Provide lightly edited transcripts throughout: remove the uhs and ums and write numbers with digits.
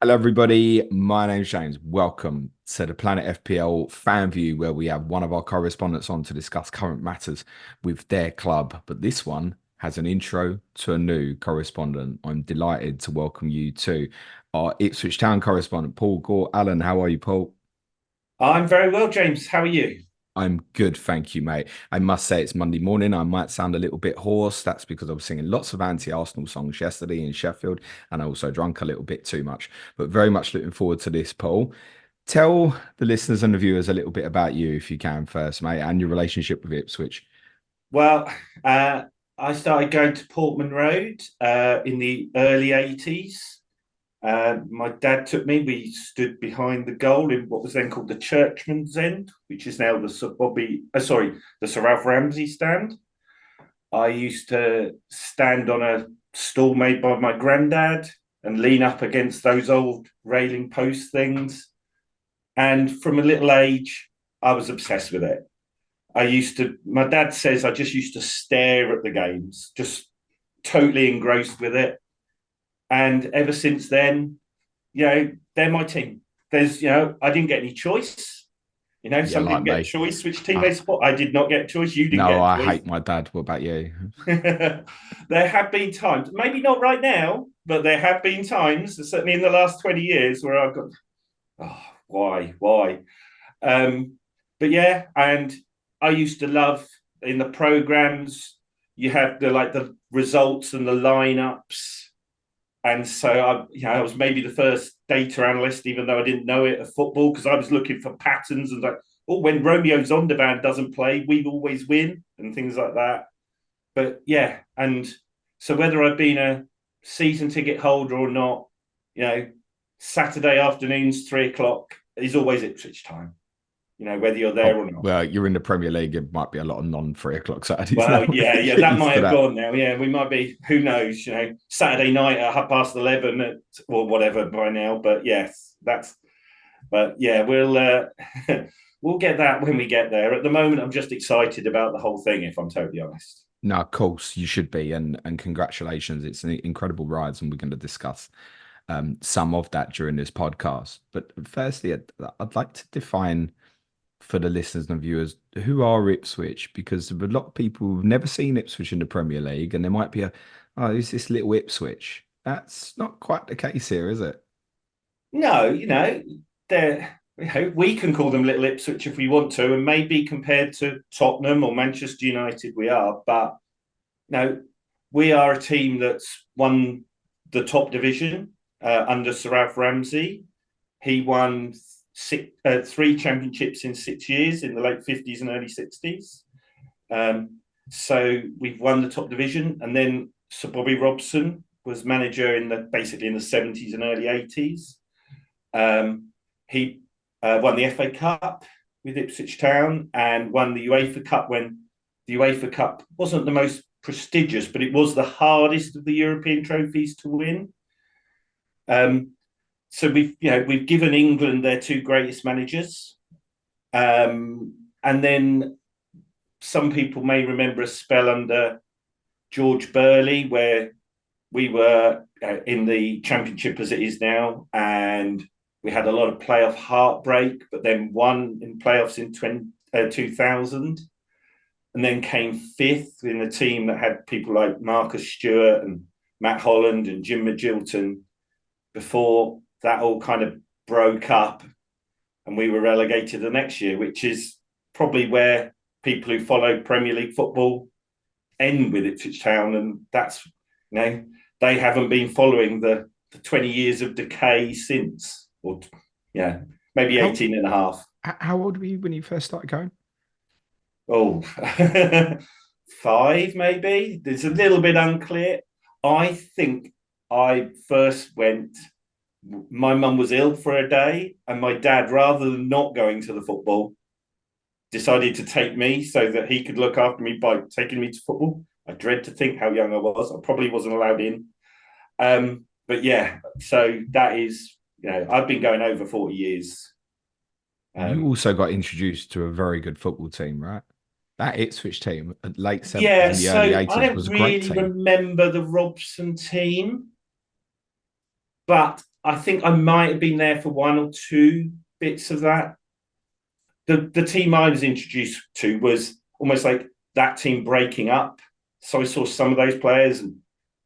Hello, everybody. My name's James. Welcome to the Planet FPL fan view, where we have one of our correspondents on to discuss current matters with their club. But this one has an intro to a new correspondent. I'm delighted to welcome you to our Ipswich Town correspondent, Paul Gaught-Allen. How are you, Paul? I'm very well, James. How are you? I'm good, thank you, mate. I must say it's Monday morning. I might sound a little bit hoarse. That's because I was singing lots of anti-Arsenal songs yesterday in Sheffield, and I also drank a little bit too much. But very much looking forward to this, Paul. Tell the listeners and the viewers a little bit about you, if you can, first, mate, and your relationship with Ipswich. Well, uh, I started going to Portman Road in the early 80s. My dad took me. We stood behind the goal in what was then called the Churchman's End, which is now the the Sir Ralph Ramsey stand. I used to stand on a stall made by my granddad and lean up against those old railing post things. And from a little age, I was obsessed with it. My dad says I just used to stare at the games, just totally engrossed with it. And ever since then, they're my team. I didn't get any choice. Yeah, Some like people get a me. choice which team they Ah, support. I did not get a choice. You didn't no, get I a choice. hate my dad. What about you? There have been times, maybe not right now, but there have been times, certainly in the last 20 years, where I've got, oh, why? Um, but yeah, and I used to love in the programs, you have the results and the lineups. And so I was maybe the first data analyst, even though I didn't know it of football, because I was looking for patterns and like, oh, when Romeo Zondervan doesn't play, we always win and things like that. But yeah, and so whether I've been a season ticket holder or not, you know, Saturday afternoons, 3 o'clock is always Ipswich time, whether you're there Oh, or not. well, you're in the Premier League. It might be a lot of non-3 o'clock Saturdays now. Well, yeah, Get that used might to have that. gone now. Yeah, we might be. Who knows? Saturday night at 11:30 or whatever by now. But yes, that's. But yeah, we'll get that when we get there. At the moment, I'm just excited about the whole thing. If I'm totally honest. No, of course you should be, and congratulations. It's an incredible ride, and we're going to discuss some of that during this podcast. But firstly, I'd like to define for the listeners and viewers who are Ipswich, because there are a lot of people who've never seen Ipswich in the Premier League, and there might be oh, who's this little Ipswich? That's not quite the case here, is it? No, they're. We can call them Little Ipswich if we want to, and maybe compared to Tottenham or Manchester United, we are. But no, we are a team that's won the top division under Sir Ralph Ramsey. He won three championships in 6 years in the late 50s and early 60s. So we've won the top division. And then Sir Bobby Robson was manager basically in the 70s and early 80s. He won the FA Cup with Ipswich Town and won the UEFA Cup when the UEFA Cup wasn't the most prestigious, but it was the hardest of the European trophies to win. Um, so we've given England their two greatest managers, and then some people may remember a spell under George Burley where we were in the Championship as it is now, and we had a lot of playoff heartbreak, but then won in playoffs in 2000, and then came fifth in a team that had people like Marcus Stewart and Matt Holland and Jim Magilton before that all kind of broke up and we were relegated the next year, which is probably where people who follow Premier League football end with Ipswich Town. And that's, they haven't been following the 20 years of decay since, or yeah, maybe How 18 and a half. how old were you when you first started going? Oh, five maybe. It's a little bit unclear. I think I first went. My mum was ill for a day, and my dad, rather than not going to the football, decided to take me so that he could look after me by taking me to football. I dread to think how young I was. I probably wasn't allowed in. But yeah, so that is, I've been going over 40 years. You Um, also got introduced to a very good football team, right? That Ipswich team, late 70s yeah, and the early so I 80s, don't was a great really team. remember the Robson team, but I think I might have been there for one or two bits of that. The team I was introduced to was almost like that team breaking up. So I saw some of those players, and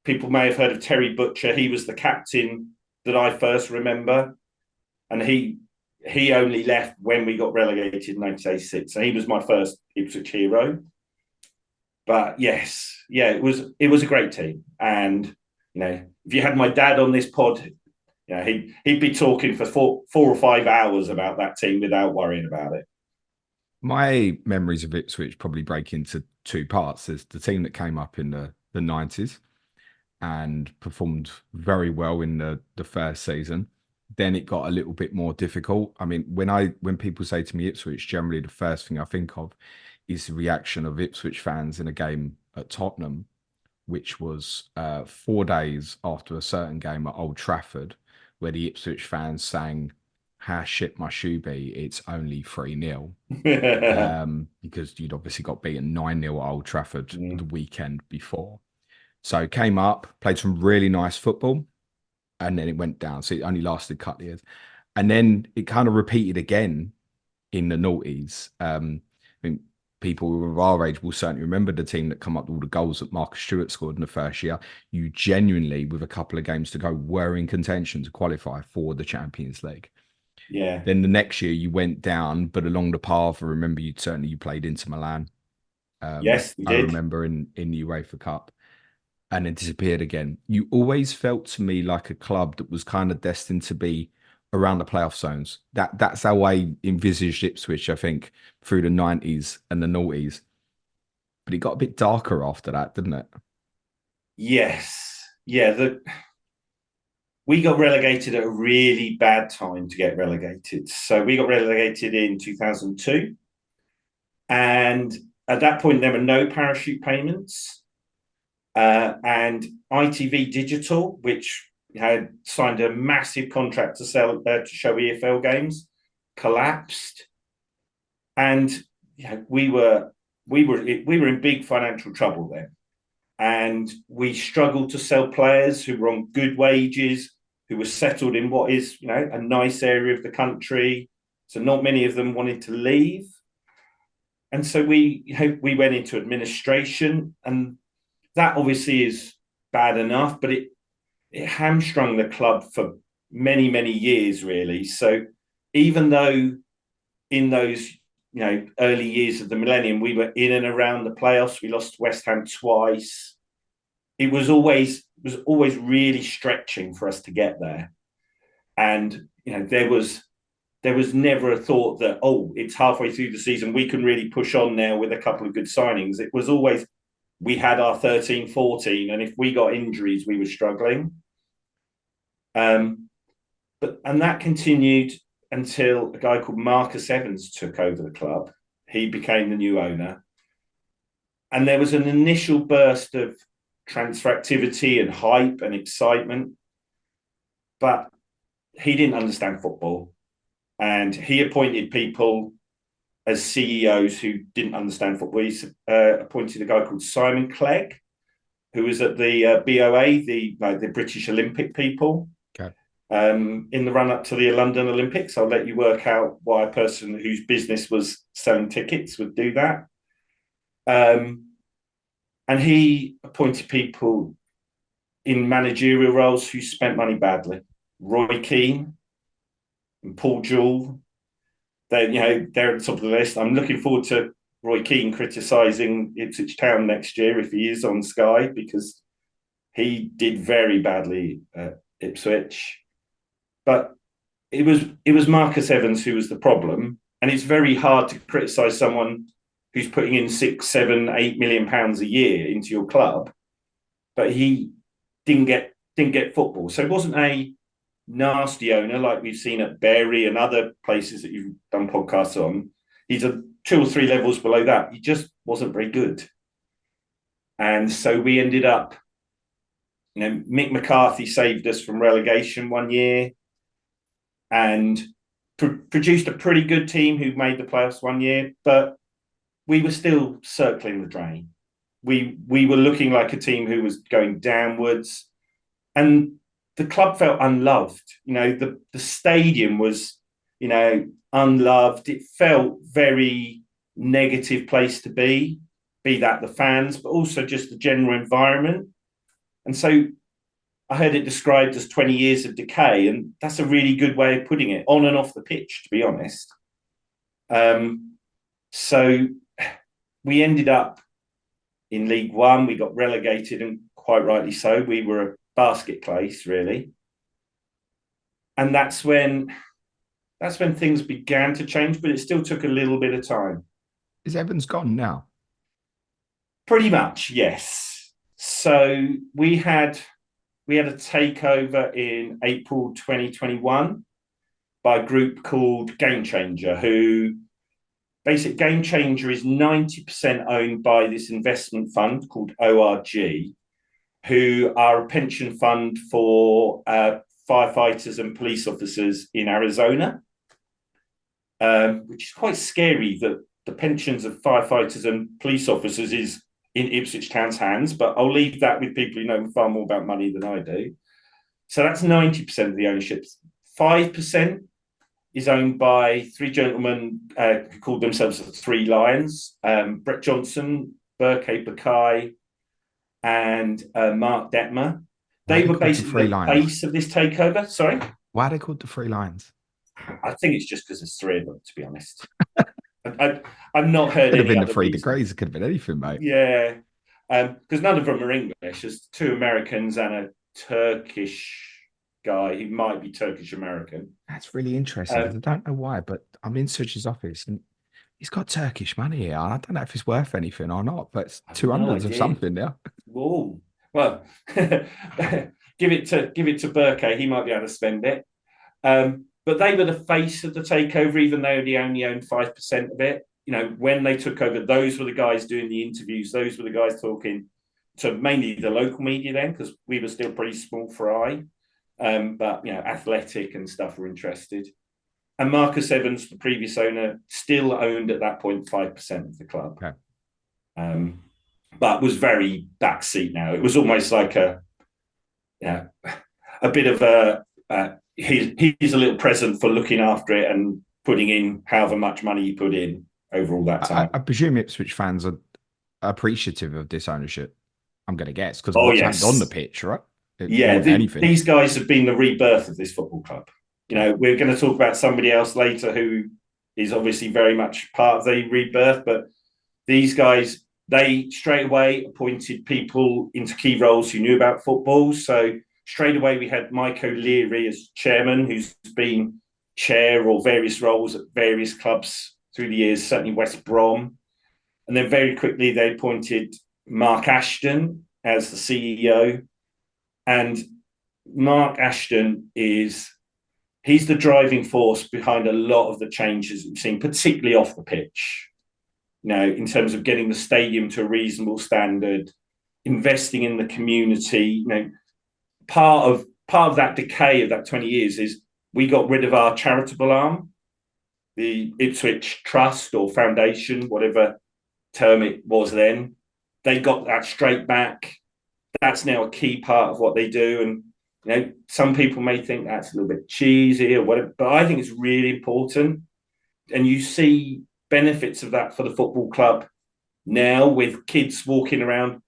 people may have heard of Terry Butcher. He was the captain that I first remember, and he only left when we got relegated in 1986. So he was my first Ipswich hero. But yes, yeah, it was a great team. And if you had my dad on this pod, he'd be talking for 4 or 5 hours about that team without worrying about it. My memories of Ipswich probably break into two parts. There's the team that came up in the 90s and performed very well in the first season. Then it got a little bit more difficult. I mean, when people say to me Ipswich, generally the first thing I think of is the reaction of Ipswich fans in a game at Tottenham, which was 4 days after a certain game at Old Trafford, where the Ipswich fans sang, "How shit my shoe be, it's only 3-0." Because you'd obviously got beaten 9-0 at Old Trafford the weekend before. So came up, played some really nice football, and then it went down. So it only lasted a couple of years. And then it kind of repeated again in the noughties. I mean, people of our age will certainly remember the team that come up with all the goals that Marcus Stewart scored in the first year. You genuinely, with a couple of games to go, were in contention to qualify for the Champions League. Yeah. Then the next year you went down, but along the path, I remember you played Inter Milan. Yes, we I did. remember in the UEFA Cup, and then disappeared again. You always felt to me like a club that was kind of destined to be around the playoff zones. That's how I envisaged Ipswich, I think, through the 90s and the noughties. But it got a bit darker after that, didn't it? Yes. Yeah. We got relegated at a really bad time to get relegated. So we got relegated in 2002. And at that point, there were no parachute payments. And ITV Digital, which had signed a massive contract to show EFL games, collapsed, and we were in big financial trouble then, and we struggled to sell players who were on good wages, who were settled in what is a nice area of the country. So not many of them wanted to leave, and so we went into administration, and that obviously is bad enough, but it hamstrung the club for many, many years, really. So even though in those early years of the millennium we were in and around the playoffs, we lost to West Ham twice. It was always really stretching for us to get there, and there was never a thought that it's halfway through the season, we can really push on now with a couple of good signings. It was always, we had our 13-14, and if we got injuries, we were struggling. And that continued until a guy called Marcus Evans took over the club. He became the new owner. And there was an initial burst of transfer activity and hype and excitement. But he didn't understand football. And he appointed people as CEOs who didn't understand football. He appointed a guy called Simon Clegg, who was at the BOA, the British Olympic people. Okay. In the run up to the London Olympics. I'll let you work out why a person whose business was selling tickets would do that. And he appointed people in managerial roles who spent money badly. Roy Keane and Paul Jewell. They're at the top of the list. I'm looking forward to Roy Keane criticising Ipswich Town next year if he is on Sky, because he did very badly at Ipswich. But it was Marcus Evans who was the problem, and it's very hard to criticise someone who's putting in £6, £7, £8 million a year into your club, but he didn't get football. So it wasn't a nasty owner like we've seen at Bury and other places that you've done podcasts on. He's 2 or 3 levels below that. He just wasn't very good, and so we ended up. Mick McCarthy saved us from relegation one year, and produced a pretty good team who made the playoffs one year, but we were still circling the drain. We were looking like a team who was going downwards, and the club felt unloved. The stadium was, unloved. It felt very negative place to be that the fans, but also just the general environment. And so I heard it described as 20 years of decay, and that's a really good way of putting it, on and off the pitch, to be honest. So we ended up in League One. We got relegated, and quite rightly so. We were a basket case, really. And that's when things began to change, but it still took a little bit of time. Is Evans gone now? Pretty much, yes. So we had a takeover in April 2021 by a group called Game Changer, who basic Game Changer is 90% owned by this investment fund called ORG, who are a pension fund for firefighters and police officers in Arizona, which is quite scary that the pensions of firefighters and police officers is in Ipswich Town's hands, but I'll leave that with people who know far more about money than I do. So that's 90% of the ownership. 5% is owned by three gentlemen who called themselves the Three Lions, Brett Johnson, Berkay Bakai, and Mark Detmer. They were basically the base of this takeover. Sorry? Why are they called the Three Lions? I think it's just because there's three of them, to be honest. I've not heard could any have been other the Three reason. Degrees. It could have been anything, mate. Yeah, because none of them are English. There's two Americans and a Turkish guy who might be Turkish American. That's really interesting. I don't know why, but I'm in Such's office and he's got Turkish money here. I don't know if it's worth anything or not, but it's 200s of something now. Whoa. Well, give it to Berkay. He might be able to spend it. But they were the face of the takeover, even though they only owned 5% of it. When they took over, those were the guys doing the interviews. Those were the guys talking to mainly the local media then, because we were still pretty small fry. But Athletic and stuff were interested. And Marcus Evans, the previous owner, still owned at that point 5% of the club. Okay. But was very backseat now. It was almost like a bit of a he's a little present for looking after it and putting in however much money he put in over all that time. I presume Ipswich fans are appreciative of this ownership. I'm going to guess because what's happened on the pitch, right? These guys have been the rebirth of this football club. We're going to talk about somebody else later who is obviously very much part of the rebirth, but these guys, they straight away appointed people into key roles who knew about football. So straight away we had Mike O'Leary as chairman, who's been chair or various roles at various clubs through the years, certainly West Brom. And then very quickly they appointed Mark Ashton as the CEO. And Mark Ashton he's the driving force behind a lot of the changes we've seen, particularly off the pitch. In terms of getting the stadium to a reasonable standard, investing in the community. Part of that decay of that 20 years is we got rid of our charitable arm, the Ipswich Trust or Foundation, whatever term it was then. They got that straight back. That's now a key part of what they do. And some people may think that's a little bit cheesy or whatever, but I think it's really important. And you see benefits of that for the football club now with kids walking around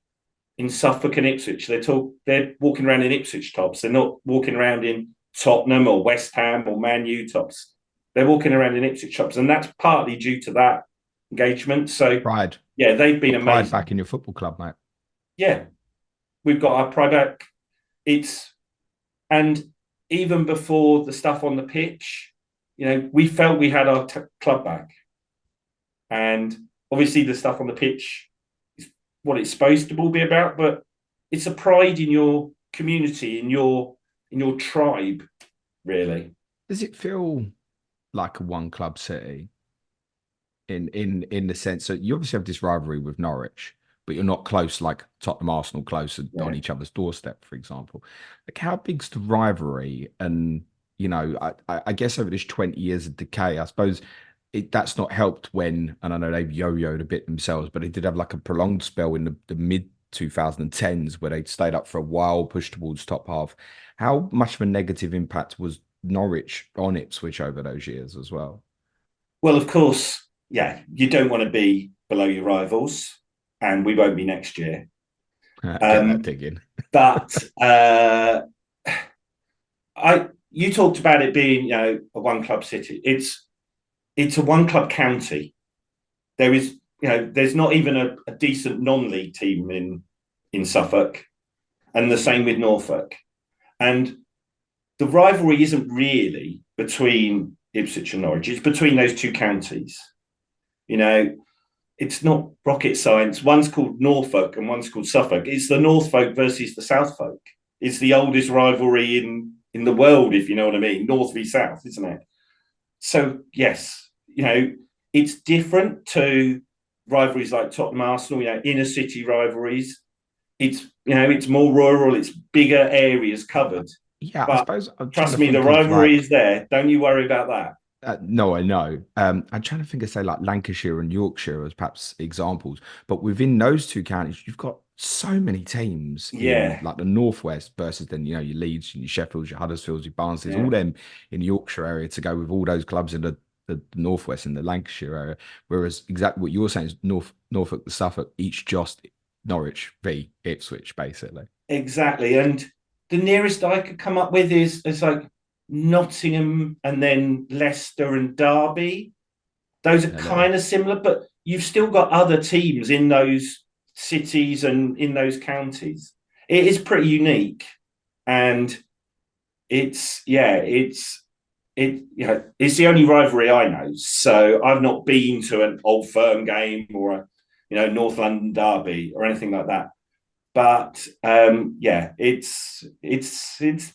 in Suffolk and Ipswich. They're walking around in Ipswich tops. They're not walking around in Tottenham or West Ham or Man U tops. They're walking around in Ipswich tops, and that's partly due to that engagement. So pride. Yeah, they've been amazing. Pride back in your football club, mate. Yeah, we've got our pride back. And even before the stuff on the pitch, we felt we had our club back. And obviously the stuff on the pitch is what it's supposed to all be about, but it's a pride in your community, in your tribe, really. Does it feel like a one club city in the sense that you obviously have this rivalry with Norwich, but you're not close like Tottenham, Arsenal close on each other's doorstep, for example? Like, how big's the rivalry? And I guess over this 20 years of decay, I suppose that's not helped when, and I know they've yo-yoed a bit themselves, but they did have like a prolonged spell in the mid 2010s where they stayed up for a while, pushed towards top half. How much of a negative impact was Norwich on Ipswich over those years as well? Well, of course, yeah, you don't want to be below your rivals, and we won't be next year. Get that digging. But you talked about it being, a one club city. It's a one club county. There is, there's not even a decent non-league team in Suffolk, and the same with Norfolk. And the rivalry isn't really between Ipswich and Norwich. It's between those two counties. It's not rocket science. One's called Norfolk and one's called Suffolk. It's the Northfolk versus the Southfolk. It's the oldest rivalry in the world, if you know what I mean. North v South, isn't it? So, yes, it's different to rivalries like Tottenham Arsenal, inner city rivalries. It's more rural, it's bigger areas covered. Yeah, but I suppose trust me, the rivalry is there. Don't you worry about that. No, I know. I'm trying to think of, say, like Lancashire and Yorkshire as perhaps examples, but within those two counties, you've got so many teams in Yeah. like the Northwest versus then, your Leeds, your Sheffields, your Huddersfields, your Barnsley's, all them in the Yorkshire area to go with all those clubs in the Northwest and the Lancashire area. Whereas exactly what you're saying is Norfolk, the Suffolk, each just Norwich v Ipswich, basically. Exactly. And the nearest I could come up with is like Nottingham and then Leicester and Derby. Those are kind of similar, but you've still got other teams in those cities and in those counties. It is pretty unique, and it's the only rivalry I know. So I've not been to an Old Firm game or a North London derby or anything like that. But it's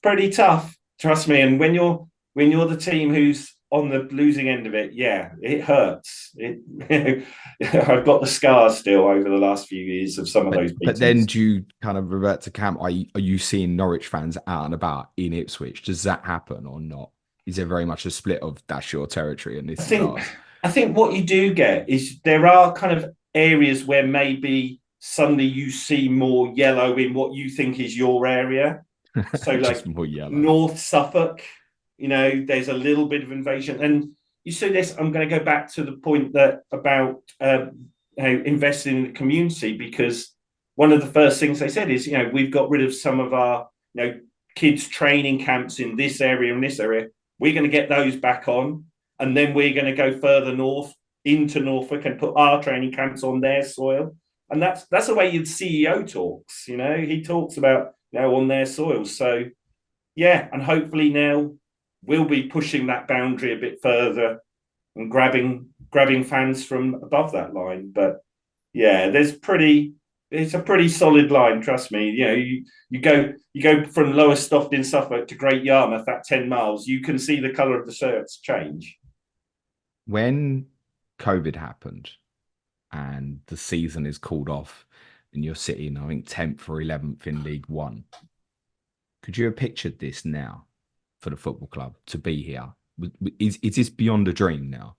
pretty tough. Trust me. And when you're the team who's on the losing end of it, it hurts. I've got the scars still over the last few years of some of those beatings. But then do you kind of revert to camp? Are you seeing Norwich fans out and about in Ipswich? Does that happen or not? Is there very much a split of that's your territory and this is ours? I think what you do get is there are kind of areas where maybe suddenly you see more yellow in what you think is your area. So like more yellow. North Suffolk, there's a little bit of invasion. And you see this, I'm going to go back to the point that about investing in the community, because one of the first things they said is, we've got rid of some of our, kids training camps in this area and this area. We're going to get those back on. And then we're going to go further north into Norfolk and put our training camps on their soil. And that's the way your CEO talks. He talks about on their soil. So and hopefully now we'll be pushing that boundary a bit further and grabbing fans from above that line. But it's a pretty solid line, trust me. You go from Lowestoft in Suffolk to Great Yarmouth at 10 miles, you can see the colour of the shirts change. When COVID happened and the season is called off and you're sitting, I think, 10th or 11th in League One, could you have pictured this now for the football club to be here? Is this beyond a dream now?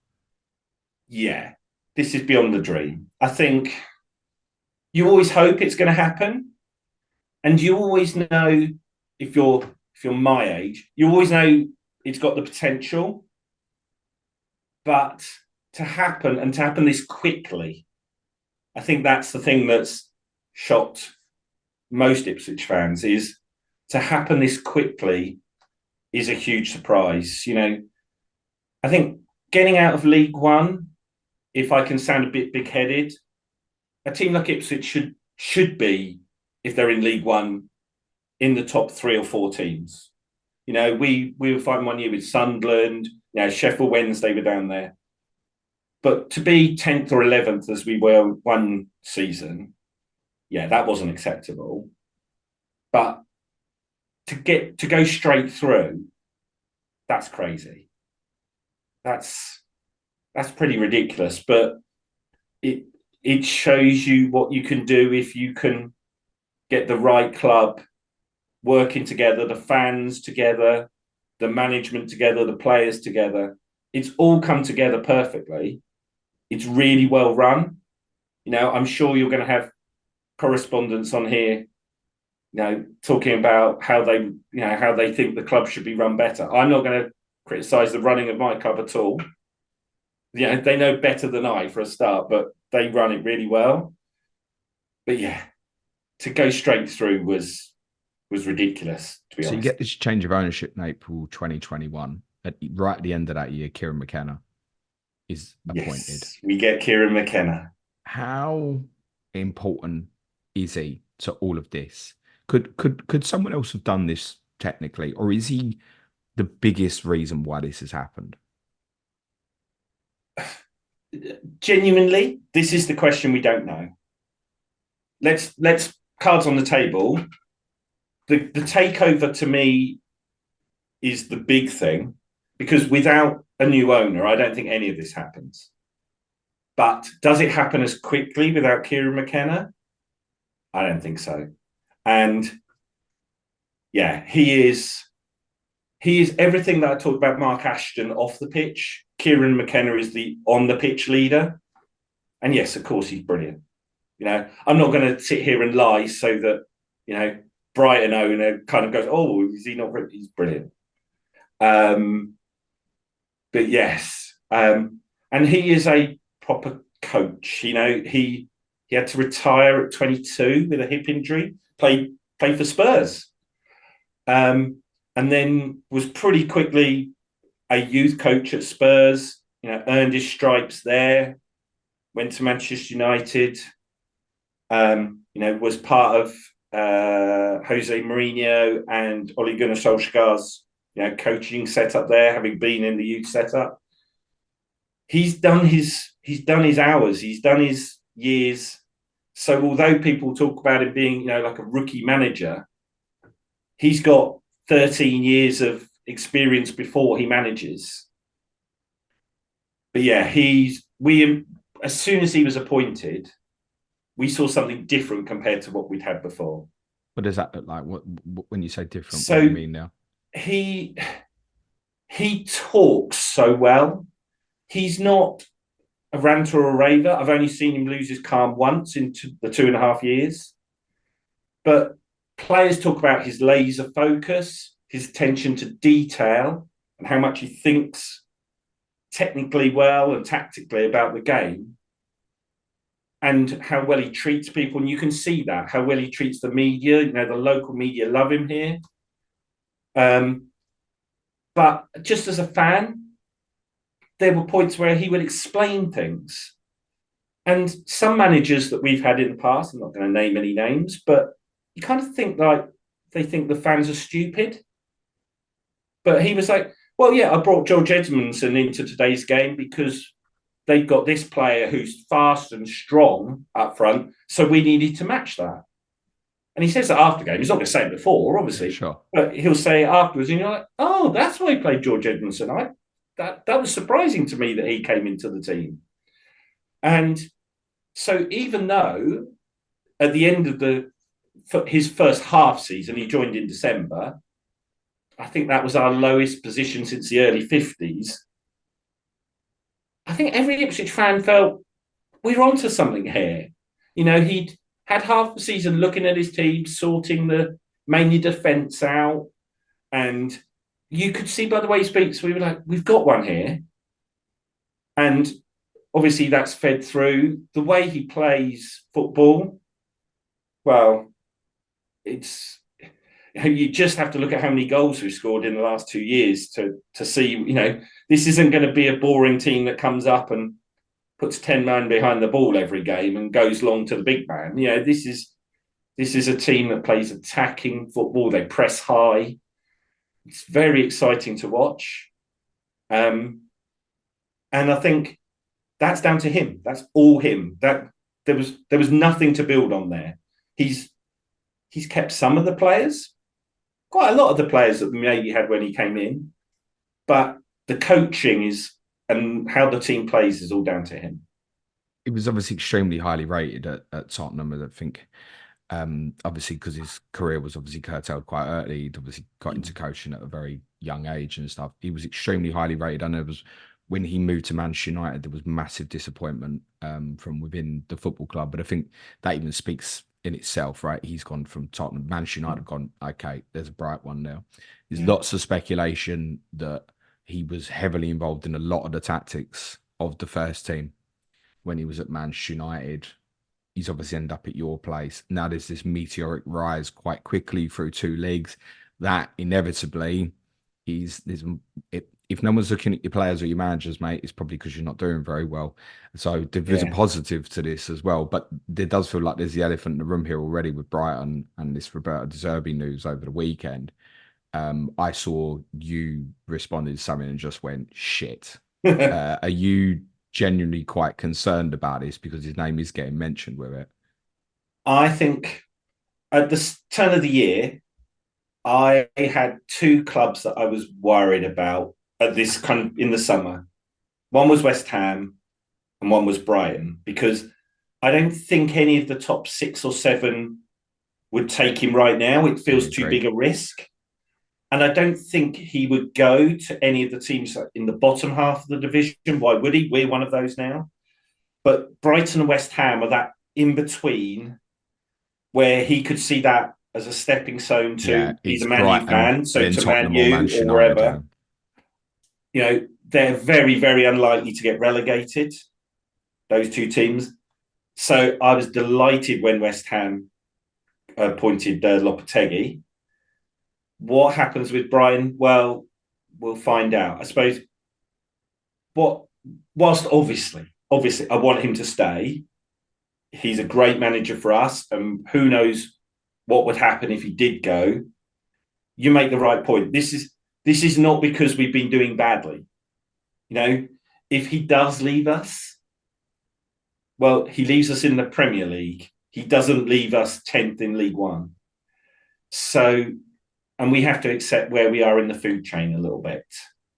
Yeah, this is beyond the dream. I think you always hope it's going to happen, and you always know if you're my age, you always know it's got the potential, but to happen this quickly, I think that's the thing that's shocked most Ipswich fans, is to happen this quickly is a huge surprise. I think getting out of League One, if I can sound a bit big-headed, a team like Ipswich should be, if they're in League One, in the top 3 or 4 teams. We were fighting one year with Sunderland, Sheffield Wednesday were down there. But to be 10th or 11th as we were one season, that wasn't acceptable. But to go straight through, that's crazy. That's pretty ridiculous. But it shows you what you can do if you can get the right club working together, the fans together, the management together, the players together. It's all come together perfectly. It's really well run. I'm sure you're going to have correspondents on here, talking about how they think the club should be run better. I'm not going to criticise the running of my club at all. They know better than I for a start, but they run it really well. But yeah, to go straight through was ridiculous, to be honest. So you get this change of ownership in April 2021. Right at the end of that year, Kieran McKenna is appointed. Yes, we get Kieran McKenna. How important is he to all of this? Could someone else have done this technically, or is he the biggest reason why this has happened? Genuinely, this is the question we don't know. Let's cards on the table. The takeover to me is the big thing, because without a new owner, I don't think any of this happens. But does it happen as quickly without Kieran McKenna? I don't think so. And yeah, he is everything that I talked about Mark Ashton off the pitch. Kieran McKenna is the on the pitch leader. And yes, of course, he's brilliant. I'm not going to sit here and lie so that, Brighton owner kind of goes, oh, is he not? He's brilliant. But yes. And he is a proper coach. He had to retire at 22 with a hip injury, play for Spurs. And then was pretty quickly a youth coach at Spurs, earned his stripes there, went to Manchester United, was part of Jose Mourinho and Ole Gunnar Solskjaer's, coaching setup there, having been in the youth setup. He's done his hours, he's done his years. So although people talk about him being, like a rookie manager, he's got 13 years of experience before he manages. But yeah, as soon as he was appointed, we saw something different compared to what we'd had before. What does that look like? What when you say different, so what do you mean now? He talks so well. He's not a ranter or a raver. I've only seen him lose his calm once in the 2.5 years. But players talk about his laser focus, his attention to detail, and how much he thinks technically well and tactically about the game, and how well he treats people. And you can see that, how well he treats the media. The local media love him here. But just as a fan, there were points where he would explain things. And some managers that we've had in the past, I'm not going to name any names, but you kind of think like they think the fans are stupid. But he was like, well, yeah, I brought George Edmondson into today's game because they've got this player who's fast and strong up front, so we needed to match that. And he says that after game. He's not going to say it before, obviously. Sure. But he'll say it afterwards, and you're like, oh, that's why he played George Edmondson. That was surprising to me that he came into the team. And so even though at the end of his first half season, he joined in December, I think that was our lowest position since the early 50s. I think every Ipswich fan felt we're onto something here. He'd had half the season looking at his team, sorting the mainly defence out. And you could see by the way he speaks, we were like, we've got one here. And obviously that's fed through. The way he plays football, well, you just have to look at how many goals we've scored in the last 2 years to see, this isn't going to be a boring team that comes up and puts 10 men behind the ball every game and goes long to the big man. This is a team that plays attacking football. They press high. It's very exciting to watch. And I think that's down to him. That's all him. That there was nothing to build on there. He's kept some of the players, quite a lot of the players that we maybe had when he came in, but the coaching and how the team plays is all down to him. He was obviously extremely highly rated at Tottenham, I think. Obviously, because his career was obviously curtailed quite early. He'd obviously got into coaching at a very young age and stuff. He was extremely highly rated. I know it was when he moved to Manchester United, there was massive disappointment from within the football club. But I think that even speaks in itself, right? He's gone from Tottenham. Manchester United have gone, okay, there's a bright one now. There's lots of speculation that he was heavily involved in a lot of the tactics of the first team when he was at Manchester United. He's obviously ended up at your place. Now there's this meteoric rise quite quickly through 2 leagues that inevitably if no one's looking at your players or your managers, mate, it's probably because you're not doing very well. So there's a positive to this as well. But there does feel like there's the elephant in the room here already with Brighton and this Roberto De Zerbi news over the weekend. I saw you responded to something and just went, shit. Are you genuinely quite concerned about this because his name is getting mentioned with it? I think at the turn of the year, I had 2 clubs that I was worried about at this kind of in the summer. One was West Ham and one was Brighton, because I don't think any of the top 6 or 7 would take him right now. It feels too big a risk. And I don't think he would go to any of the teams in the bottom half of the division. Why would he? We're one of those now. But Brighton and West Ham are that in between where he could see that as a stepping stone to he's a Man U fan, so to Man U or wherever. You know, they're very, very unlikely to get relegated, those 2 teams. So I was delighted when West Ham appointed Lopetegui. What happens with Brighton? Well, we'll find out. I suppose whilst obviously I want him to stay. He's a great manager for us, and who knows what would happen if he did go. You make the right point. This is not because we've been doing badly. You know, if he does leave us, well, he leaves us in the Premier League. He doesn't leave us 10th in League One. So, and we have to accept where we are in the food chain a little bit.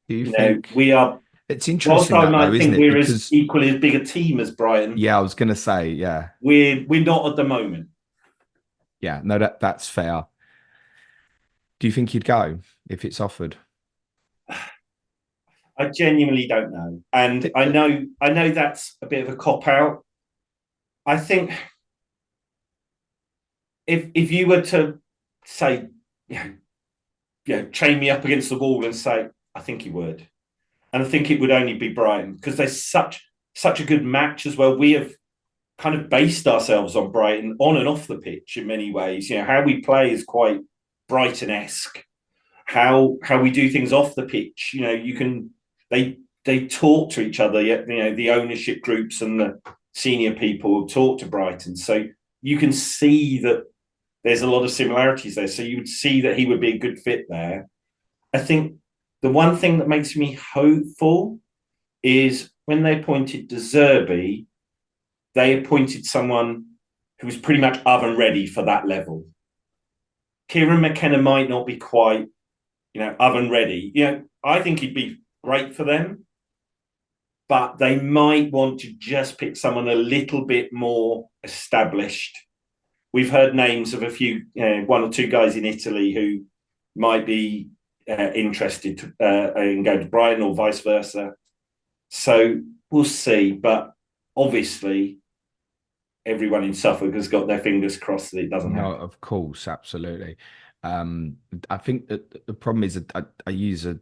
Do you think we are? It's interesting. I might think we're as equally as big a team as Brighton. Yeah, I was going to say, yeah, we're not at the moment. Yeah, no, that's fair. Do you think he'd go if it's offered? I genuinely don't know, and I know that's a bit of a cop out. I think if you were to say, chain me up against the wall and say, I think he would. And I think it would only be Brighton, because there's such a good match as well. We have kind of based ourselves on Brighton on and off the pitch in many ways. You know, how we play is quite Brighton-esque. How we do things off the pitch. You know, they talk to each other. You know, the ownership groups and the senior people talk to Brighton. So you can see that there's a lot of similarities there. So you would see that he would be a good fit there. I think the one thing that makes me hopeful is when they appointed De Zerbi, they appointed someone who was pretty much oven ready for that level. Kieran McKenna might not be quite, oven ready. I think he'd be great for them, but they might want to just pick someone a little bit more established. We've heard names of a few, 1 or 2 guys in Italy who might be interested in going to Brighton or vice versa. So we'll see. But obviously, everyone in Suffolk has got their fingers crossed that it doesn't happen. No, of course, absolutely. I think that the problem is that I use an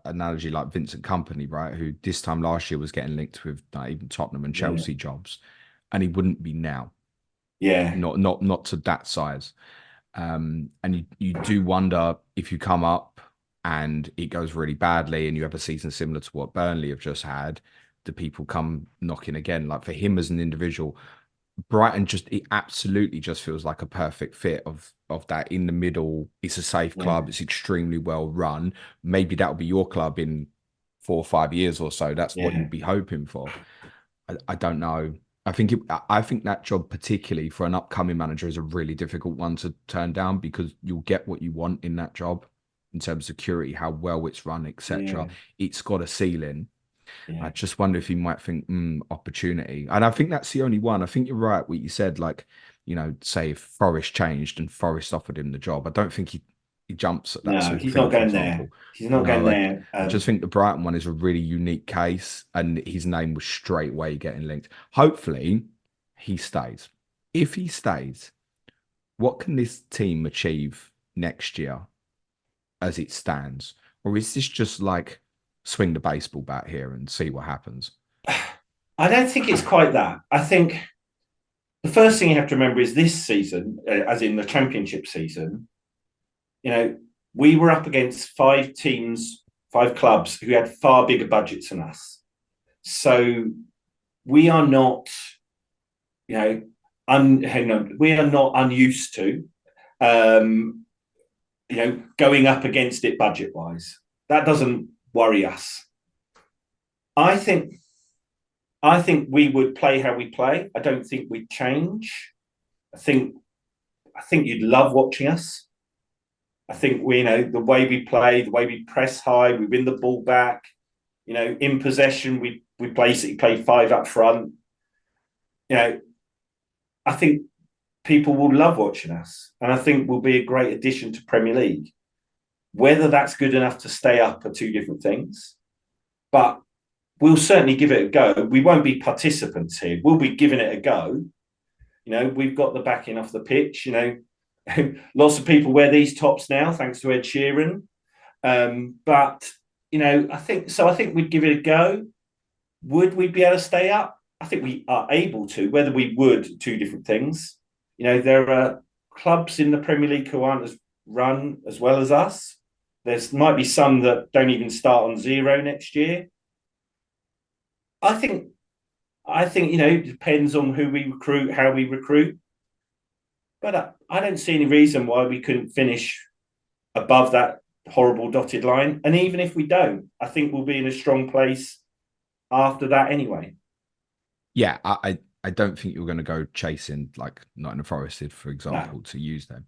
analogy like Vincent Kompany, right? Who this time last year was getting linked with even Tottenham and Chelsea jobs, and he wouldn't be now. Yeah, not to that size. And you do wonder if you come up and it goes really badly and you have a season similar to what Burnley have just had, do people come knocking again? Like for him as an individual, Brighton it absolutely just feels like a perfect fit of that in the middle. It's a safe club. It's extremely well run. Maybe that'll be your club in 4 or 5 years or so. That's what you'd be hoping for. I don't know. I think that job, particularly for an upcoming manager, is a really difficult one to turn down, because you'll get what you want in that job in terms of security, how well it's run, etc. It's got a ceiling. I just wonder if he might think opportunity, and I think that's the only one. I think you're right what you said. Like, say if Forest changed and Forest offered him the job, I don't think he jumps at that. No, he's not going there. He's not going there. I just think the Brighton one is a really unique case, and his name was straight away getting linked. Hopefully, he stays. If he stays, what can this team achieve next year as it stands? Or is this just like swing the baseball bat here and see what happens? I don't think it's quite that. I think the first thing you have to remember is this season, as in the championship season, you know, we were up against 5 teams, 5 clubs who had far bigger budgets than us. So we are not, you know, we are not unused to, going up against it budget wise. That doesn't worry us. I think we would play how we play. I don't think we'd change. I think you'd love watching us. I think the way we play, the way we press high, we win the ball back. In possession, we basically play 5 up front. I think people will love watching us, and I think we'll be a great addition to Premier League. Whether that's good enough to stay up are 2 different things, but we'll certainly give it a go. We won't be participants here. We'll be giving it a go. We've got the backing off the pitch. Lots of people wear these tops now, thanks to Ed Sheeran. But I think we'd give it a go. Would we be able to stay up? I think we are able to. Whether we would, 2 different things. There are clubs in the Premier League who aren't as run as well as us. There might be some that don't even start on 0 next year. I think it depends on who we recruit, how we recruit. But I don't see any reason why we couldn't finish above that horrible dotted line. And even if we don't, I think we'll be in a strong place after that anyway. Yeah, I don't think you're going to go chasing like Nottingham Forest did, for example, to use them.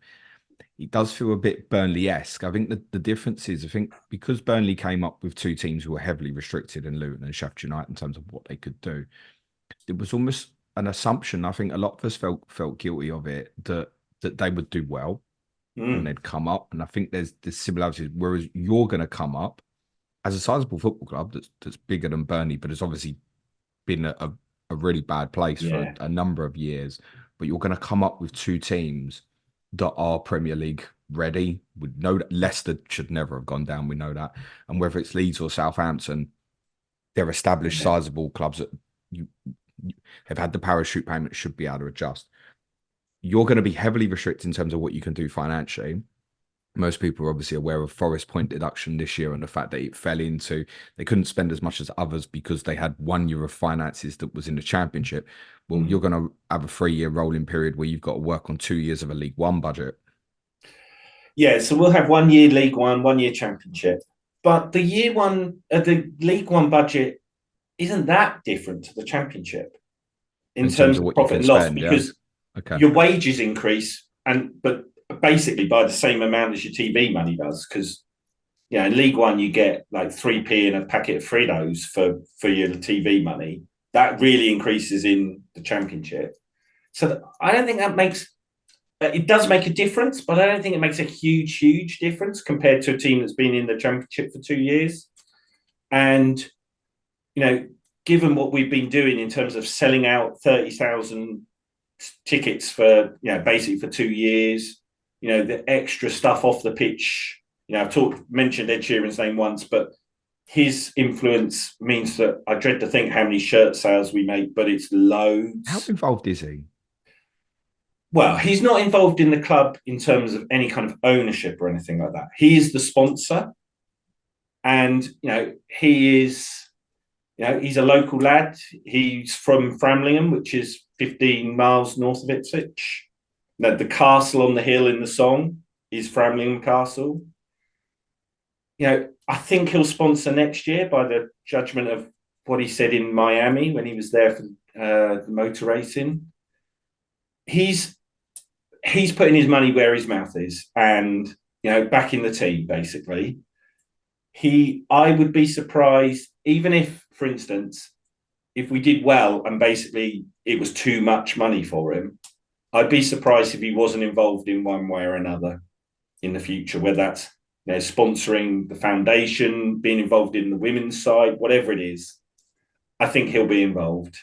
It does feel a bit Burnley-esque. I think the difference is, I think because Burnley came up with 2 teams who were heavily restricted in Luton and Sheffield United in terms of what they could do, it was almost an assumption. I think a lot of us felt guilty of it, that they would do well and they'd come up. And I think there's similarities. Whereas you're going to come up as a sizable football club that's bigger than Burnley, but it's obviously been a really bad place for a number of years. But you're going to come up with 2 teams that are Premier League ready. We know that Leicester should never have gone down. We know that. And whether it's Leeds or Southampton, they're established, sizable clubs that you have had the parachute payment, should be able to adjust. You're going to be heavily restricted in terms of what you can do financially. Most people are obviously aware of Forest point deduction this year and the fact that it fell into, they couldn't spend as much as others because they had 1 year of finances that was in the Championship. Well, you're going to have a 3-year rolling period where you've got to work on 2 years of a League One budget. Yeah, so we'll have 1 year League One, 1 year Championship. But the the League One budget isn't that different to the Championship in terms of profit and loss, because your wages increase, but basically by the same amount as your TV money does. Because in League One you get like 3p and a packet of Fritos for your TV money. That really increases in the Championship. So I don't think that it does make a difference, but I don't think it makes a huge difference compared to a team that's been in the Championship for 2 years. And given what we've been doing in terms of selling out 30,000 tickets for basically for 2 years, the extra stuff off the pitch. I've mentioned Ed Sheeran's name once, but his influence means that I dread to think how many shirt sales we make, but it's loads. How involved is he? Well, he's not involved in the club in terms of any kind of ownership or anything like that. He is the sponsor, and he is, he's a local lad. He's from Framlingham, which is 15 miles north of Ipswich. The castle on the hill in the song is Framlingham Castle. I think he'll sponsor next year by the judgment of what he said in Miami when he was there for the motor racing. He's putting his money where his mouth is, and back in the team basically. I would be surprised, even if, for instance, if we did well and basically it was too much money for him, I'd be surprised if he wasn't involved in one way or another in the future, whether that's sponsoring the foundation, being involved in the women's side, whatever it is. I think he'll be involved.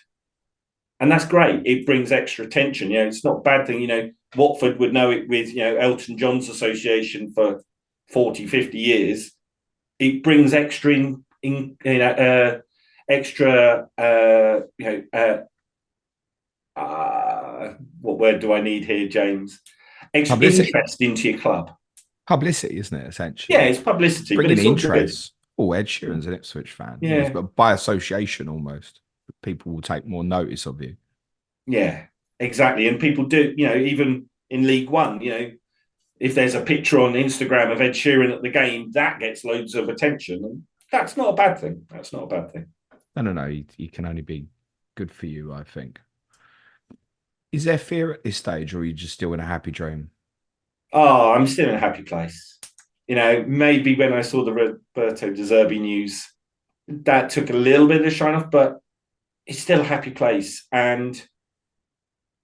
And that's great. It brings extra attention. It's not a bad thing. Watford would know it with, Elton John's association for 40, 50 years. It brings extra extra, what word do I need here, James? Extra interest into your club. Publicity, isn't it, essentially? Yeah, it's publicity. Bringing but it's interest. Ed Sheeran's an Ipswich fan. Yeah. But by association, almost, people will take more notice of you. Yeah, exactly. And people do, even in League One, if there's a picture on Instagram of Ed Sheeran at the game, that gets loads of attention. And that's not a bad thing. That's not a bad thing. No. You can only be good for you, I think. Is there fear at this stage, or are you just still in a happy dream? Oh, I'm still in a happy place. Maybe when I saw the Roberto De Zerbi news, that took a little bit of the shine off, but it's still a happy place. And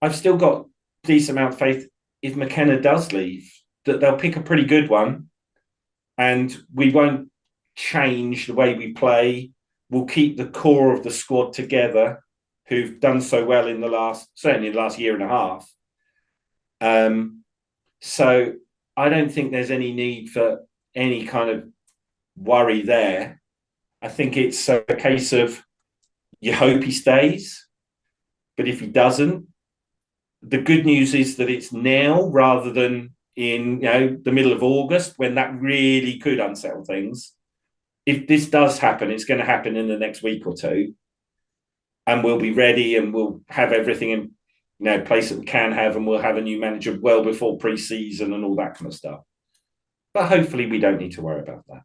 I've still got a decent amount of faith if McKenna does leave, that they'll pick a pretty good one and we won't change the way we play. We'll keep the core of the squad together, who've done so well certainly in the last year and a half. So I don't think there's any need for any kind of worry there. I think it's a case of you hope he stays, but if he doesn't, the good news is that it's now rather than in the middle of August when that really could unsettle things. If this does happen, it's going to happen in the next week or two, and we'll be ready and we'll have everything in place that we can have, and we'll have a new manager well before pre-season and all that kind of stuff. But hopefully we don't need to worry about that.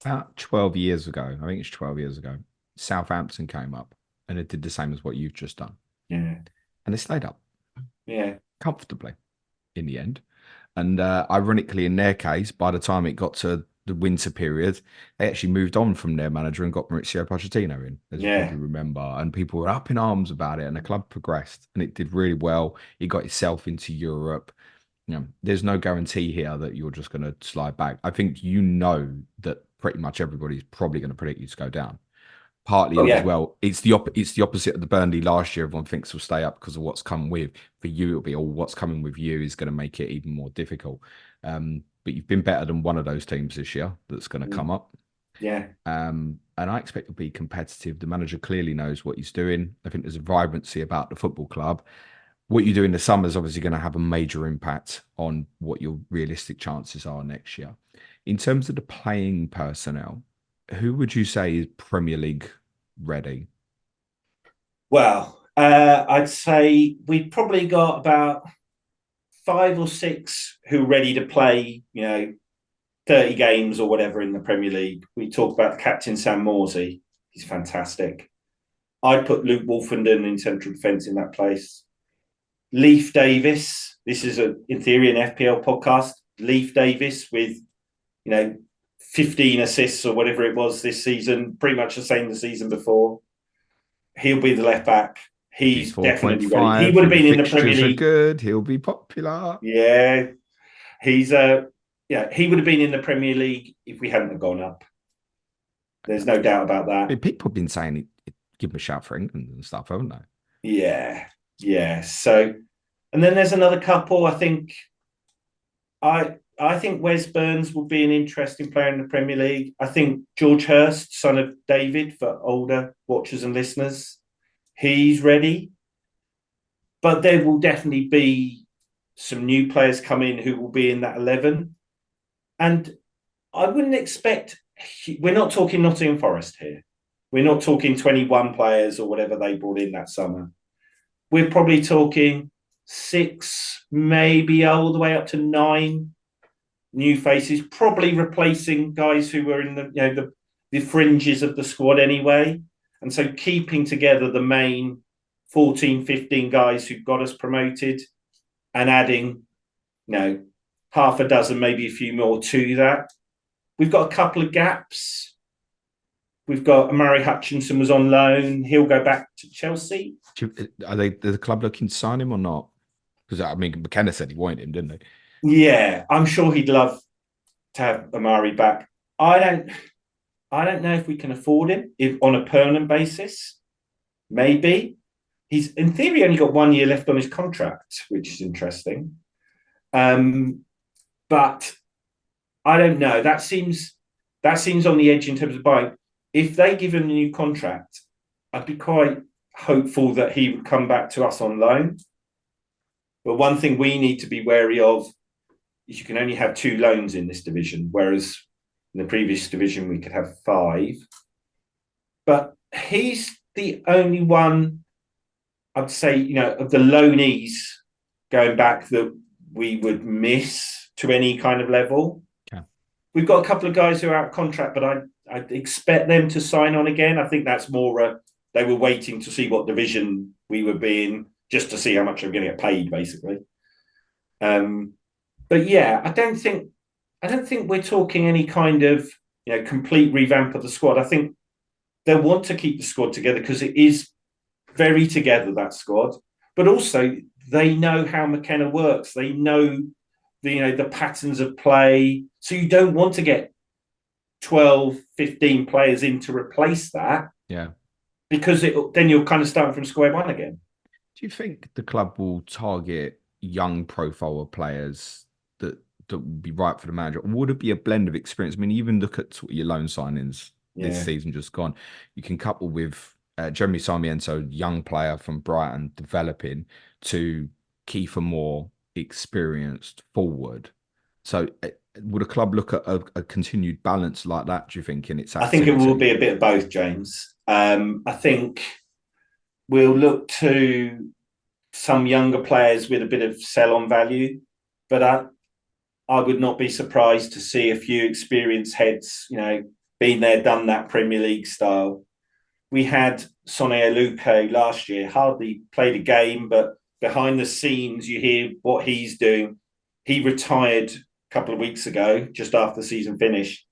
About 12 years ago, I think it's 12 years ago, Southampton came up and it did the same as what you've just done. Yeah. And they stayed up. Yeah. Comfortably in the end. And ironically, in their case, by the time it got to the winter period, they actually moved on from their manager and got Mauricio Pochettino in, as you probably remember. And people were up in arms about it, and the club progressed, and it did really well. It got itself into Europe. There's no guarantee here that you're just going to slide back. I think that pretty much everybody's probably going to predict you to go down. Partly as well, it's the opposite of the Burnley last year. Everyone thinks will stay up because of what's come with. For you, it'll be what's coming with you is going to make it even more difficult. But you've been better than one of those teams this year that's going to come up. Yeah. And I expect to be competitive. The manager clearly knows what he's doing. I think there's a vibrancy about the football club. What you do in the summer is obviously going to have a major impact on what your realistic chances are next year. In terms of the playing personnel, who would you say is Premier League ready? Well, I'd say we've probably got about 5 or 6 who are ready to play, 30 games or whatever in the Premier League. We talk about the captain, Sam Morsey. He's fantastic. I'd put Luke Wolfenden in central defence in that place. Leif Davis. This is, in theory, an FPL podcast. Leif Davis with, 15 assists or whatever it was this season, pretty much the same the season before. He'll be the left back. He's definitely ready. He would have been in the Premier League. Good. He'll be popular. Yeah. He would have been in the Premier League if we hadn't have gone up. There's no doubt about that. People have been saying give him a shout for England and stuff, haven't they? Yeah. Yeah. So, and then there's another couple. I think Wes Burns will be an interesting player in the Premier League. I think George Hurst, son of David, for older watchers and listeners, he's ready. But there will definitely be some new players come in who will be in that 11. And I wouldn't expect, we're not talking Nottingham Forest here. We're not talking 21 players or whatever they brought in that summer. We're probably talking 6, maybe all the way up to 9 new faces, probably replacing guys who were in the fringes of the squad anyway. And so keeping together the main 14, 15 guys who got us promoted and adding, half a dozen, maybe a few more to that. We've got a couple of gaps. We've got Amari Hutchinson was on loan. He'll go back to Chelsea. Are the club looking to sign him or not? Because, McKenna said he wanted him, didn't he? Yeah, I'm sure he'd love to have Amari back. I don't know if we can afford him on a permanent basis. Maybe. he's in theory only got 1 year left on his contract, which is interesting. But I don't know. That seems on the edge in terms of buying. If they give him a new contract, I'd be quite hopeful that he would come back to us on loan. But one thing we need to be wary of is you can only have 2 loans in this division, whereas in the previous division we could have 5. But he's the only one, I'd say, of the loanees going back that we would miss to any kind of level. Okay. We've got a couple of guys who are out of contract, but I'd expect them to sign on again. I think that's more they were waiting to see what division we would be in, just to see how much I'm going to get paid, basically. But yeah, I don't think we're talking any kind of complete revamp of the squad. I think they'll want to keep the squad together because it is very together, that squad. But also they know how McKenna works. They know the patterns of play. So you don't want to get 12, 15 players in to replace that. Yeah. Because then you're kind of starting from square one again. Do you think the club will target young profile of players that would be right for the manager? Or would it be a blend of experience? I mean, even look at your loan signings this season just gone. You can couple with Jeremy Sarmiento, young player from Brighton, developing, to Kiefer Moore, experienced forward. So would a club look at a continued balance like that, do you think, in its activity? I think it will be a bit of both, James. I think we'll look to some younger players with a bit of sell-on value, but I would not be surprised to see a few experienced heads, been there, done that Premier League style. We had Sonny Aluke last year, hardly played a game, but behind the scenes, you hear what he's doing. He retired a couple of weeks ago, just after the season finished.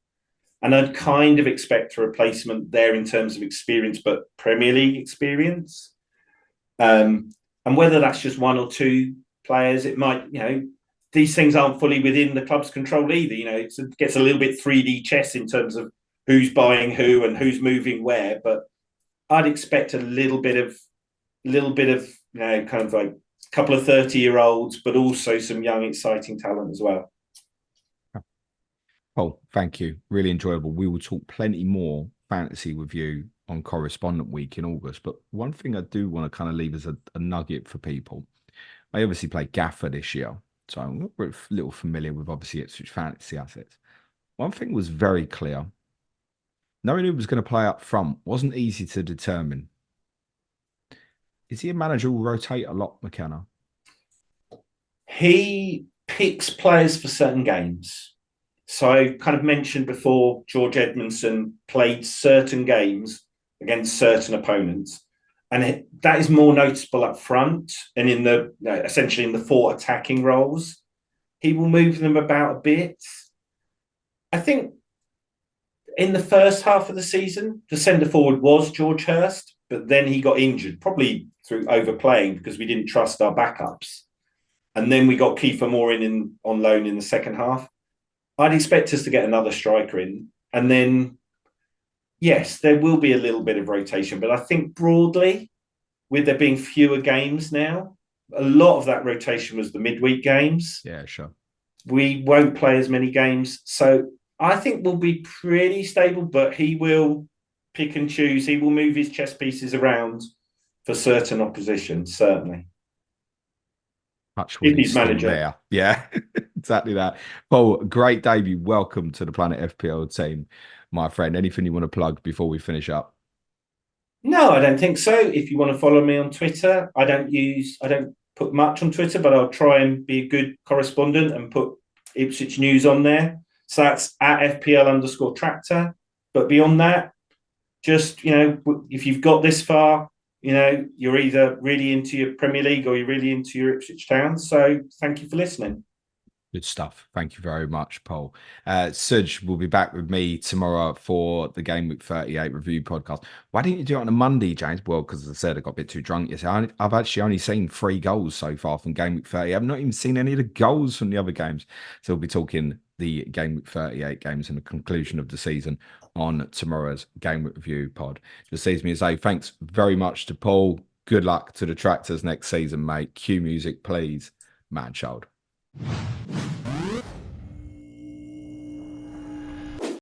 And I'd kind of expect a replacement there in terms of experience, but Premier League experience. And whether that's just 1 or 2 players, it might, these things aren't fully within the club's control either. It gets a little bit 3D chess in terms of who's buying who and who's moving where. But I'd expect a little bit of, kind of like a couple of 30-year-olds, but also some young, exciting talent as well. Paul, thank you. Really enjoyable. We will talk plenty more fantasy with you on Correspondent Week in August. But one thing I do want to kind of leave as a nugget for people. I obviously played Gaffer this year, so I'm a little familiar with obviously Ipswich fantasy assets. One thing was very clear. Knowing who was going to play up front wasn't easy to determine. Is he a manager who will rotate a lot, McKenna? He picks players for certain games. So I kind of mentioned before, George Edmondson played certain games against certain opponents. And that is more noticeable up front and in essentially in the 4 attacking roles. He will move them about a bit. I think in the first half of the season, the centre forward was George Hurst, but then he got injured, probably through overplaying because we didn't trust our backups. And then we got Kiefer Moore on loan in the second half. I'd expect us to get another striker in. And then, yes, there will be a little bit of rotation. But I think broadly, with there being fewer games now, a lot of that rotation was the midweek games. Yeah, sure. We won't play as many games. So I think we'll be pretty stable, but he will pick and choose. He will move his chess pieces around for certain opposition, certainly. If he's manager. There. Yeah, exactly that. Paul, great debut. Welcome to the Planet FPL team, my friend. Anything you want to plug before we finish up? No, I don't think so. If you want to follow me on Twitter, I don't put much on Twitter, but I'll try and be a good correspondent and put Ipswich news on there. So that's at FPL_tractor. But beyond that, just, if you've got this far, you're either really into your Premier League or you're really into your Ipswich Town. So thank you for listening. Good stuff. Thank you very much, Paul. Suj will be back with me tomorrow for the Game Week 38 review podcast. Why didn't you do it on a Monday, James? Well, because as I said, I got a bit too drunk yesterday. I've actually only seen 3 goals so far from Game Week 38. I've not even seen any of the goals from the other games. So we'll be talking the Game Week 38 games and the conclusion of the season on tomorrow's Game Week review pod. Just leaves me to say thanks very much to Paul. Good luck to the Tractors next season, mate. Cue music, please, man child.